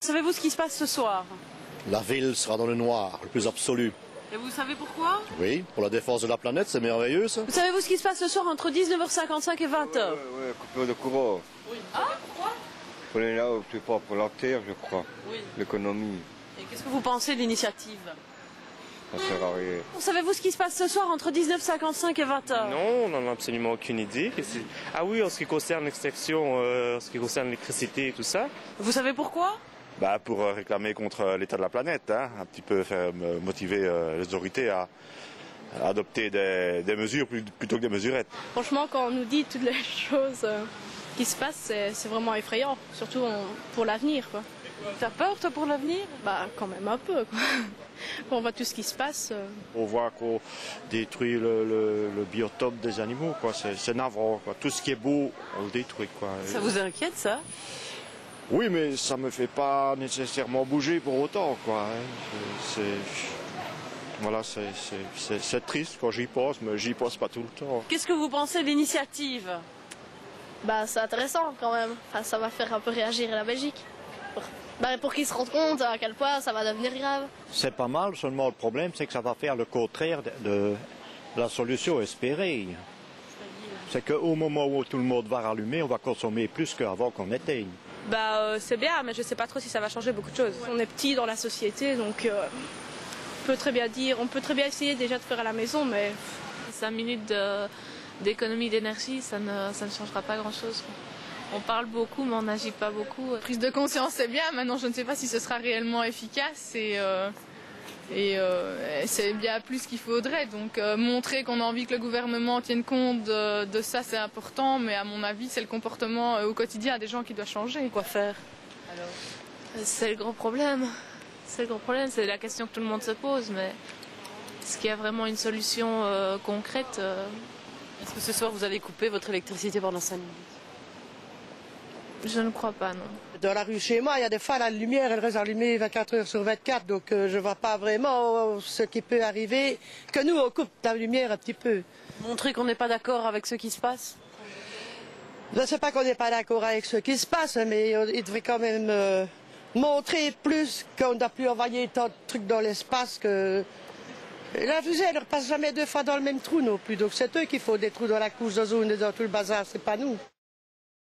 Savez-vous ce qui se passe ce soir? La ville sera dans le noir, le plus absolu. Et vous savez pourquoi? Oui, pour la défense de la planète, c'est merveilleux ça. Vous savez-vous ce qui se passe ce soir entre 19h55 et 20h? Oui, coupure de courant. Oui. Ah, pourquoi? On est là, je sais pas, pour la terre, je crois. Oui. L'économie, Et qu'est-ce que vous pensez de l'initiative? ça sert à rien. Savez-vous ce qui se passe ce soir entre 19h55 et 20h? Non, on n'en a absolument aucune idée. Ah oui, en ce qui concerne l'extraction, en ce qui concerne l'électricité et tout ça. Vous savez pourquoi? Pour réclamer contre l'état de la planète, hein, un petit peu faire motiver les autorités à adopter des mesures plutôt que des mesurettes. Franchement, quand on nous dit toutes les choses qui se passent, c'est vraiment effrayant, surtout pour l'avenir, quoi. T'as peur, toi, pour l'avenir? Bah, quand même un peu, quoi. Quand on voit tout ce qui se passe. On voit qu'on détruit le biotope des animaux, quoi. C'est navrant, quoi. Tout ce qui est beau, on le détruit, quoi. Ça vous inquiète, ça? Oui, mais ça me fait pas nécessairement bouger pour autant, quoi. Voilà, c'est triste quand j'y pense, mais j'y pense pas tout le temps. Qu'est-ce que vous pensez de l'initiative? Bah, c'est intéressant quand même. Enfin, ça va faire un peu réagir la Belgique. Pour qu'ils se rendent compte à quel point ça va devenir grave. C'est pas mal, seulement le problème c'est que ça va faire le contraire de la solution espérée. C'est qu'au moment où tout le monde va rallumer, on va consommer plus qu'avant qu'on éteigne. C'est bien, mais je sais pas trop si ça va changer beaucoup de choses. On est petit dans la société, donc on peut très bien essayer déjà de faire à la maison, mais 5 minutes d'économie d'énergie, ça ne changera pas grand-chose. On parle beaucoup, mais on n'agit pas beaucoup. Prise de conscience, c'est bien. Maintenant, je ne sais pas si ce sera réellement efficace et c'est bien plus qu'il faudrait. Donc, montrer qu'on a envie que le gouvernement tienne compte de ça, c'est important. Mais à mon avis, c'est le comportement au quotidien des gens qui doit changer. Quoi faire? C'est le gros problème. C'est le gros problème. C'est la question que tout le monde se pose. Mais est-ce qu'il y a vraiment une solution concrète? Est-ce que ce soir, vous allez couper votre électricité pendant 5 minutes? Je ne crois pas, non. Dans la rue chez moi, il y a des fois la lumière, elle reste allumée 24 heures sur 24, donc je ne vois pas vraiment ce qui peut arriver, que nous on coupe la lumière un petit peu. Montrer qu'on n'est pas d'accord avec ce qui se passe? Je ne sais pas qu'on n'est pas d'accord avec ce qui se passe, mais il devrait quand même montrer plus qu'on ne doit plus envoyer tant de trucs dans l'espace que... La fusée, elle ne repasse jamais 2 fois dans le même trou non plus, donc c'est eux qui font des trous dans la couche d'ozone et dans tout le bazar, c'est pas nous.